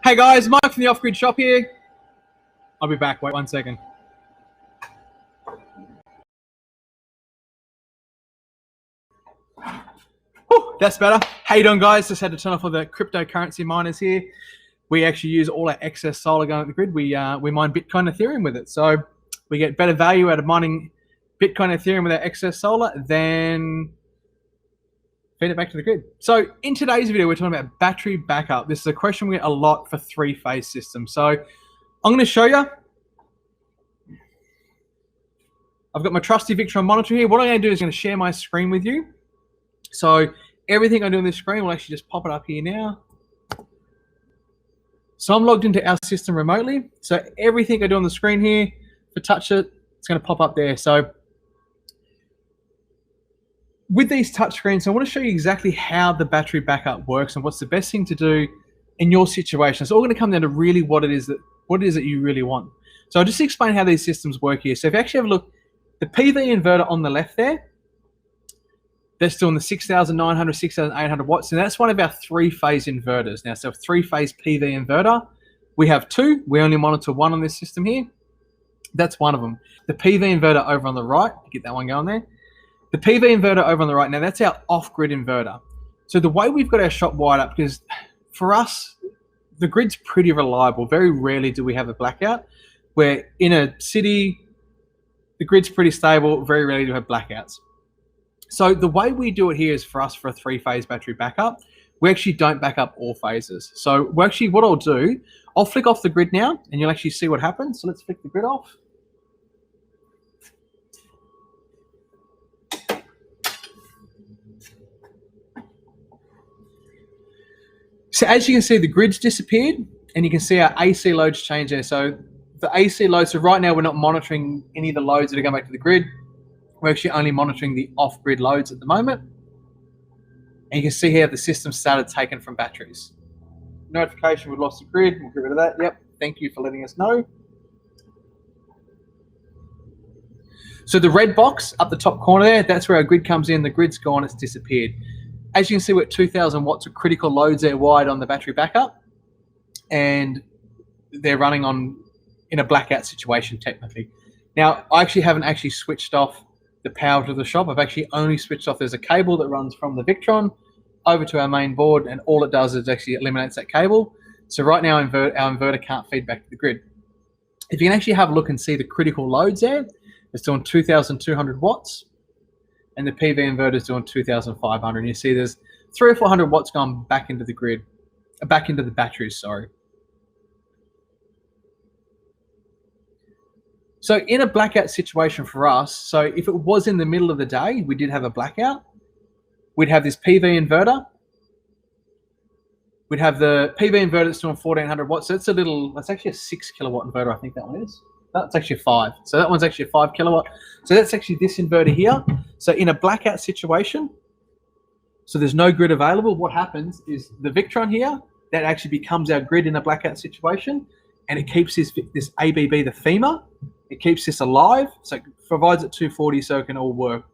Hey guys, Mike from the Off-Grid Shop here. I'll be back, wait 1 second. Whew, that's better. How you doing guys? Just had to turn off all the cryptocurrency miners here. We actually use all our excess solar going at the grid. We mine Bitcoin Ethereum with it. So we get better value out of mining Bitcoin Ethereum with our excess solar than feed it back to the grid. So in today's video, we're talking about battery backup. This is a question we get a lot for three-phase systems. So I'm going to show you. I've got my trusty Victron monitor here. What I'm going to do is going to share my screen with you. So everything I do on this screen will actually just pop it up here now. So I'm logged into our system remotely. So everything I do on the screen here, if I touch it, it's going to pop up there. So with these touchscreens, I want to show you exactly how the battery backup works and what's the best thing to do in your situation. It's all going to come down to really what it is that you really want. So I'll just explain how these systems work here. So if you actually have a look, the PV inverter on the left there, that's doing the 6,900, 6,800 watts, and that's one of our three-phase inverters. Now, so a three-phase PV inverter, we have two. We only monitor one on this system here. That's one of them. The PV inverter over on the right, get that one going there. The PV inverter over on the right, now that's our off-grid inverter. So the way we've got our shop wired up, because for us, the grid's pretty reliable. Very rarely do we have a blackout. Where in a city, the grid's pretty stable. Very rarely do we have blackouts. So the way we do it here is for us for a three-phase battery backup. We actually don't back up all phases. So we're actually, what I'll do, I'll flick off the grid now, and you'll actually see what happens. So let's flick the grid off. So as you can see, the grid's disappeared, and you can see our AC loads change there. So the AC loads, so right now we're not monitoring any of the loads that are going back to the grid. We're actually only monitoring the off-grid loads at the moment. And you can see here the system started taking from batteries. Notification, we've lost the grid. We'll get rid of that. Yep, thank you for letting us know. So the red box up the top corner there, that's where our grid comes in. The grid's gone, it's disappeared. As you can see, we're at 2,000 watts of critical loads there wide on the battery backup, and they're running on in a blackout situation technically. Now, I actually haven't actually switched off the power to the shop. I've actually only switched off. There's a cable that runs from the Victron over to our main board, and all it does is actually eliminates that cable. So right now, our inverter can't feed back to the grid. If you can actually have a look and see the critical loads there, it's doing 2,200 watts. And the PV inverter is doing 2,500. You see there's 300 or 400 watts gone back into the grid, back into the batteries, sorry. So in a blackout situation for us, so if it was in the middle of the day, we did have a blackout, we'd have this PV inverter. We'd have the PV inverter that's doing 1,400 watts. So that's actually a 6 kilowatt inverter, I think that one is. That's actually 5. So that one's actually a 5 kilowatt. So that's actually this inverter here. So in a blackout situation, so there's no grid available, what happens is the Victron here, that actually becomes our grid in a blackout situation, and it keeps this ABB, the FEMA, it keeps this alive, so it provides it 240 so it can all work.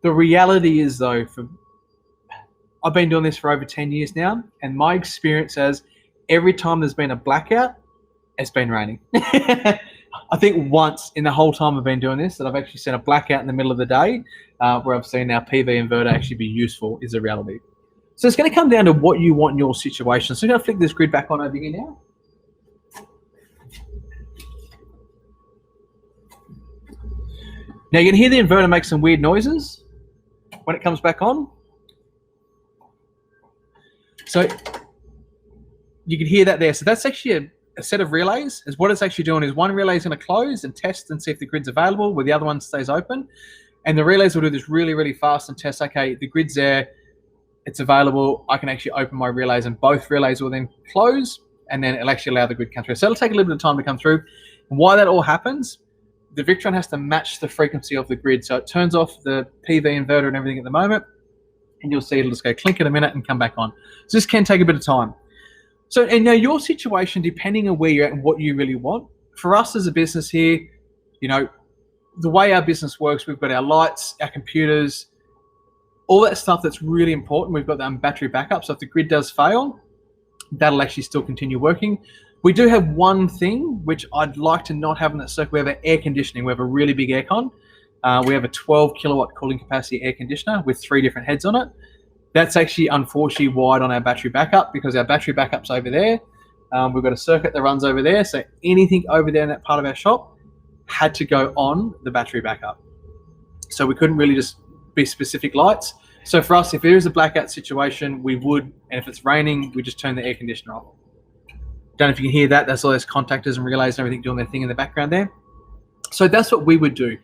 The reality is though, I've been doing this for over 10 years now, and my experience is every time there's been a blackout, it's been raining. I think once in the whole time I've been doing this that I've actually seen a blackout in the middle of the day where I've seen our PV inverter actually be useful is a reality. So it's going to come down to what you want in your situation. So I'm going to flick this grid back on over here now. Now you can hear the inverter make some weird noises when it comes back on. So you can hear that there. So that's actually a set of relays. Is what it's actually doing is one relay is going to close and test and see if the grid's available, where the other one stays open. And the relays will do this really, really fast and test, okay, the grid's there, it's available, I can actually open my relays, and both relays will then close, and then it'll actually allow the grid to come through. So it'll take a little bit of time to come through. And why that all happens, the Victron has to match the frequency of the grid. So it turns off the PV inverter and everything at the moment, and you'll see it'll just go clink in a minute and come back on. So this can take a bit of time. So, and now your situation, depending on where you're at and what you really want, for us as a business here, you know, the way our business works, we've got our lights, our computers, all that stuff that's really important. We've got battery backup. So if the grid does fail, that'll actually still continue working. We do have one thing which I'd like to not have in that circuit. We have air conditioning. We have a really big aircon. We have a 12 kilowatt cooling capacity air conditioner with 3 different heads on it. That's actually unfortunately wired on our battery backup because our battery backup's over there. We've got a circuit that runs over there. So anything over there in that part of our shop had to go on the battery backup. So we couldn't really just be specific lights. So for us, if there is a blackout situation, we would, and if it's raining, we just turn the air conditioner off. Don't know if you can hear that. That's all those contactors and relays and everything doing their thing in the background there. So that's what we would do.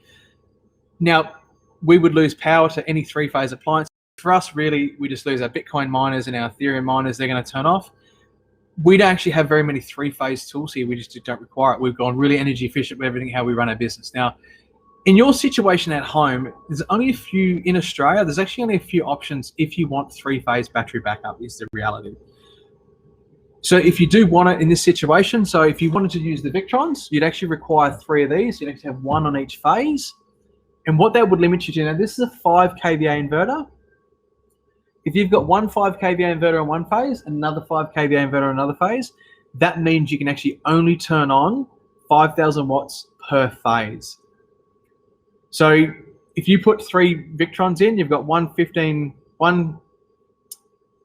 Now, we would lose power to any 3-phase appliance. For us, really, we just lose our Bitcoin miners and our Ethereum miners. They're going to turn off. We don't actually have very many 3-phase tools here. We just don't require it. We've gone really energy efficient with everything, how we run our business. Now, in your situation at home, there's only a few in Australia. There's actually only a few options if you want 3-phase battery backup is the reality. So if you do want it in this situation, so if you wanted to use the Victrons, you'd actually require 3 of these. You'd actually have 1 on each phase. And what that would limit you to, now this is a 5 kVA inverter. If you've got 1 5 kVA inverter on one phase, another 5 kVA inverter on another phase, that means you can actually only turn on 5,000 watts per phase. So if you put 3 Victrons in, you've got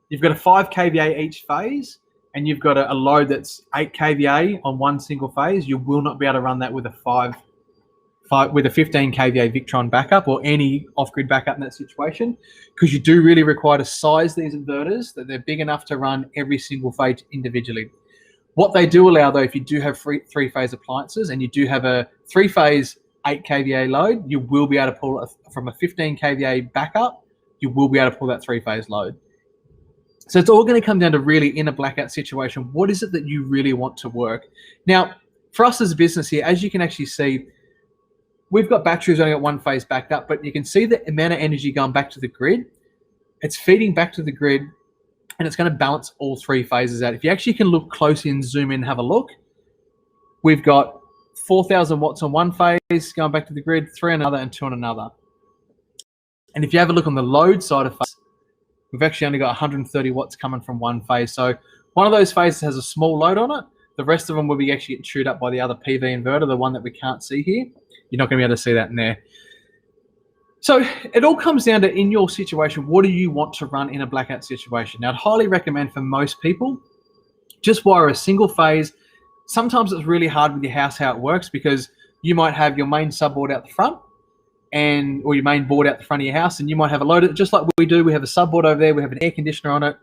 you've got a 5 kVA each phase, and you've got a load that's 8 kVA on one single phase. You will not be able to run that with a 15 kVA Victron backup or any off-grid backup in that situation, because you do really require to size these inverters that they're big enough to run every single phase individually. What they do allow, though, if you do have 3-phase appliances and you do have a 3-phase 8 kVA load, you will be able to pull from a 15 kVA backup, you will be able to pull that 3-phase load. So it's all going to come down to really, in a blackout situation, what is it that you really want to work? Now, for us as a business here, as you can actually see, we've got batteries only got 1 phase backed up, but you can see the amount of energy going back to the grid. It's feeding back to the grid, and it's going to balance all 3 phases out. If you actually can look closely and zoom in and have a look, we've got 4,000 watts on one phase going back to the grid, 3 on another, and 2 on another. And if you have a look on the load side of phase, we've actually only got 130 watts coming from one phase. So one of those phases has a small load on it. The rest of them will be actually getting chewed up by the other PV inverter, the one that we can't see here. You're not going to be able to see that in there. So it all comes down to, in your situation, what do you want to run in a blackout situation? Now, I'd highly recommend for most people, just wire a single phase. Sometimes it's really hard with your house how it works, because you might have your main subboard out the front or your main board out the front of your house, and you might have a load, just like we do. We have a subboard over there. We have an air conditioner on it.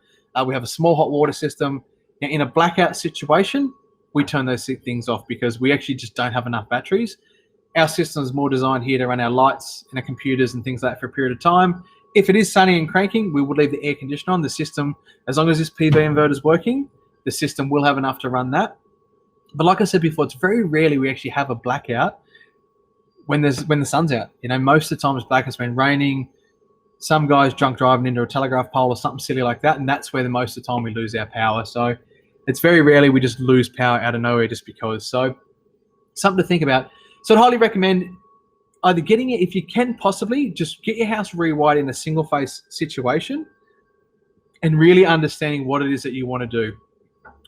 We have a small hot water system. Now, in a blackout situation, we turn those things off because we actually just don't have enough batteries. Our system is more designed here to run our lights and our computers and things like that for a period of time. If it is sunny and cranking, we would leave the air conditioner on. The system, as long as this PV inverter is working, the system will have enough to run that. But like I said before, it's very rarely we actually have a blackout when the sun's out. You know, most of the time it's black. It's been raining. Some guys drunk driving into a telegraph pole or something silly like that, and that's where most of the time we lose our power. So it's very rarely we just lose power out of nowhere just because. So something to think about. So I'd highly recommend either getting it, if you can possibly, just get your house rewired in a single phase situation and really understanding what it is that you want to do.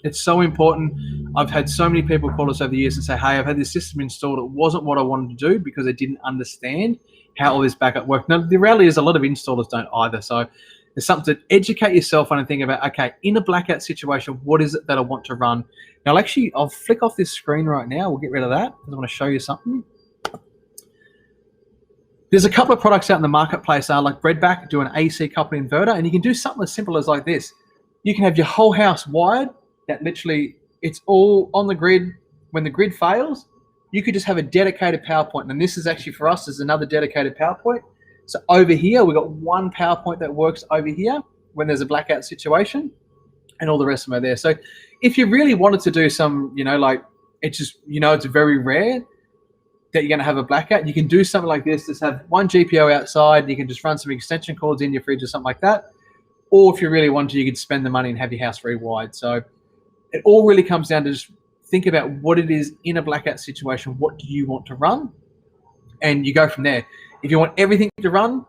It's so important. I've had so many people call us over the years and say, hey, I've had this system installed. It wasn't what I wanted to do because I didn't understand how all this backup worked. Now, the reality is a lot of installers don't either. So there's something to educate yourself on and think about, okay, in a blackout situation, what is it that I want to run? Now, I'll flick off this screen right now. We'll get rid of that because I want to show you something. There's a couple of products out in the marketplace, like Redback, do an AC coupled inverter, and you can do something as simple as like this. You can have your whole house wired, that literally it's all on the grid. When the grid fails, you could just have a dedicated power point. And this is actually for us, is another dedicated power point. So over here, we've got one power point that works over here when there's a blackout situation, and all the rest of them are there. So if you really wanted to do some, like it's just, it's very rare that you're going to have a blackout. You can do something like this, just have one GPO outside. You can just run some extension cords in your fridge or something like that. Or if you really want to, you could spend the money and have your house rewired. So it all really comes down to just think about what it is in a blackout situation. What do you want to run? and you go from there. If you want everything to run,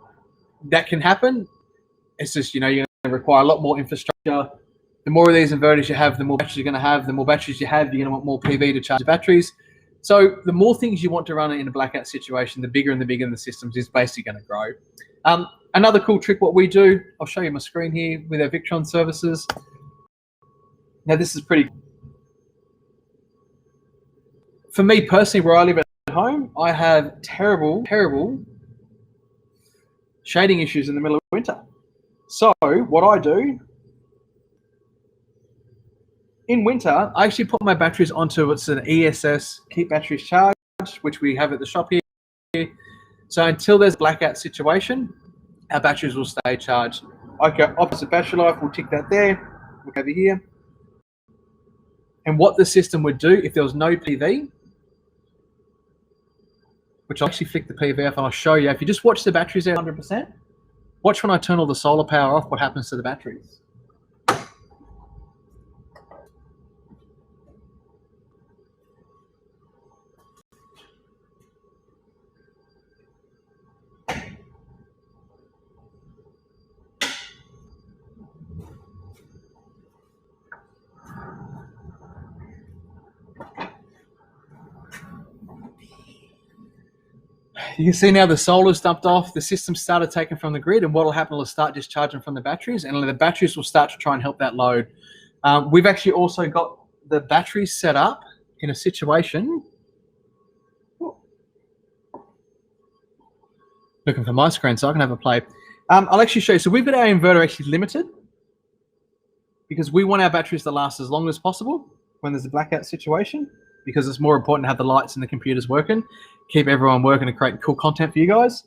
that can happen. It's just, you're going to require a lot more infrastructure. The more of these inverters you have, the more batteries you're going to have. The more batteries you have, you're going to want more PV to charge the batteries. So the more things you want to run in a blackout situation, the bigger the systems is basically going to grow. Another cool trick, what we do, I'll show you my screen here with our Victron services. Now this is pretty. For me personally, where I live at home, I have terrible shading issues in the middle of winter. So what I do, in winter, I actually put my batteries onto what's an ESS, keep batteries charged, which we have at the shop here. So until there's a blackout situation, our batteries will stay charged. I go opposite battery life, we'll tick that there, look over here. And what the system would do if there was no PV, which I'll actually flick the PV off and I'll show you. If you just watch the batteries at 100%, watch when I turn all the solar power off, what happens to the batteries. You can see now the solar's dumped off, the system started taking from the grid, and what will happen will start discharging from the batteries, and the batteries will start to try and help that load. We've actually also got the batteries set up in a situation. Looking for my screen so I can have a play. I'll actually show you. So we've got our inverter actually limited because we want our batteries to last as long as possible when there's a blackout situation, because it's more important to have the lights and the computers working, keep everyone working and create cool content for you guys.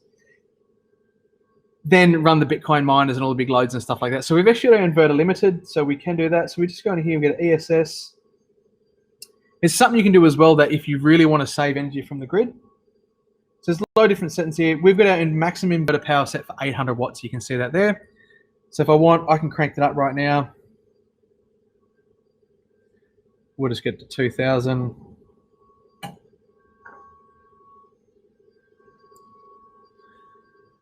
Then run the Bitcoin miners and all the big loads and stuff like that. So we've actually got our inverter limited, so we can do that. So we just go in here, we get ESS. It's something you can do as well that if you really want to save energy from the grid. So there's a lot of different settings here. We've got our maximum inverter power set for 800 watts. You can see that there. So if I want, I can crank that up right now. We'll just get to 2000.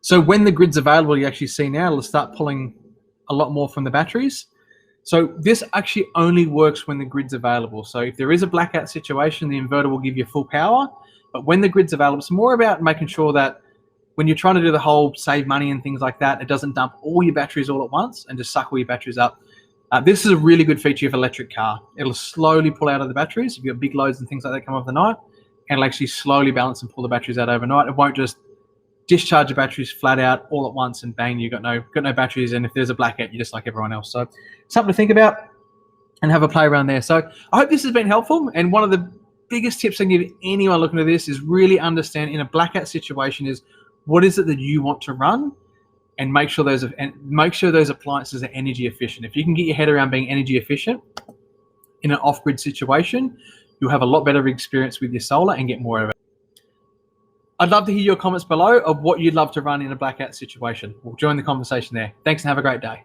So when the grid's available, you actually see now it'll start pulling a lot more from the batteries. So this actually only works when the grid's available. So if there is a blackout situation, the inverter will give you full power. But when the grid's available, it's more about making sure that when you're trying to do the whole save money and things like that, it doesn't dump all your batteries all at once and just suck all your batteries up. This is a really good feature of an electric car. It'll slowly pull out of the batteries. If you've got big loads and things like that come over the night, and it'll actually slowly balance and pull the batteries out overnight. It won't just discharge the batteries flat out all at once and bang, you've got no batteries, and if there's a blackout, you're just like everyone else. So something to think about and have a play around there. So I hope this has been helpful, and one of the biggest tips I can give anyone looking at this is really understand in a blackout situation is what is it that you want to run, and make sure those appliances are energy efficient. If you can get your head around being energy efficient in an off-grid situation, you'll have a lot better experience with your solar and get more of it. I'd love to hear your comments below of what you'd love to run in a blackout situation. We'll join the conversation there. Thanks and have a great day.